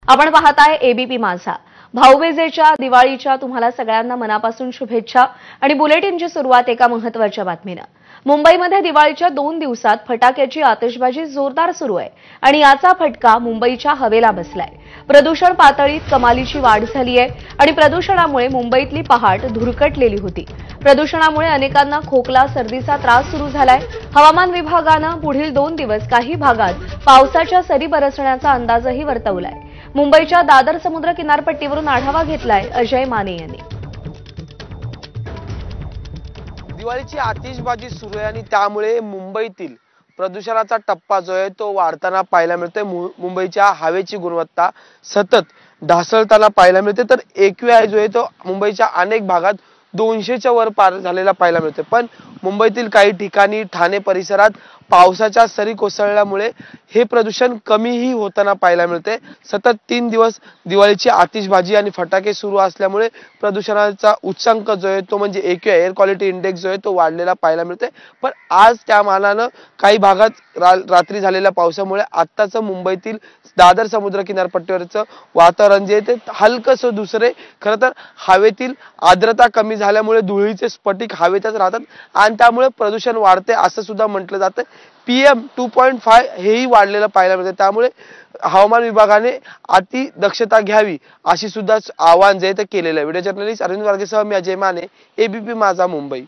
आपण पाहताय एबीपी माझा। भाऊबीजेच्या दिवाळीच्या तुम्हाला सगळ्यांना मनापासून शुभेच्छा आणि बुलेटिनची सुरुवात एका महत्त्वाच्या बातमीने। मुंबईमध्ये दिवाळीच्या 2 दिवसात फटाक्याची आतिषबाजी जोरदार सुरू आहे आणि याचा फटका मुंबईच्या हवेला बसलाय। प्रदूषण पातळीत कमालीची वाढ झाली आहे आणि प्रदूषणामुळे मुंबईतली पहाट धुरकटलेली होती। प्रदूषणामुळे अनेकांना खोकला सर्दीचा त्रास सुरू झालाय। हवामान विभागानं पुढील 2 दिवस काही भागात पावसाच्या सरी बरसण्याचा अंदाजही वर्तवलाय। मुंबईच्या दादर समुद्र किनारपट्टीवरून आढावा घेतलाय अजय माने यांनी। दिवाळीची आतिषबाजी सुरू आहे आणि त्यामुळे मुंबईतील प्रदूषणाचा टप्पा जो आहे तो वाढताना पाहायला मिळतोय। मुंबईच्या हवेची गुणवत्ता सतत ढासळताना पाहायला मिळते। तर AQI जो आहे तो मुंबईच्या अनेक भागात 200च्या वर पार झालेला पाहायला मिळते। पण मुंबईतील काही ठिकाणी ठाणे परिसरात पावसाच्या सरी कोसळल्यामुळे हे प्रदूषण कमीही होताना पाहायला मिळते। सतत 3 दिवस दिवाळीची आतिषबाजी आणि फटाके सुरू असल्यामुळे प्रदूषणाचा उच्चांक जो आहे तो म्हणजे AQI एअर क्वालिटी इंडेक्स जो आहे तो वाढलेला पाहायला मिळते। पण आज त्या मानानं काही भागात रात्री झालेल्या पावसामुळे आत्ताचं मुंबईतील दादर समुद्र किनारपट्टीवरचं वातावरण जे ते हलकंसं दुसरे खरं तर हवेतील आर्द्रता कमी झाल्यामुळे धुळीचे स्फटिक हवेतच राहतात आणि त्यामुळे प्रदूषण वाढते असं सुद्धा म्हटलं जातं। PM 2.5 हेही वाढलेलं पाहायला मिळते। त्यामुळे हवामान विभागाने अति दक्षता घ्यावी अशी सुद्धा आवाहन जे ते केलेलं आहे। व्हिडिओ जर्नलिस्ट अरविंद वारगेसह मी अजय माने, ABP माझा मुंबई।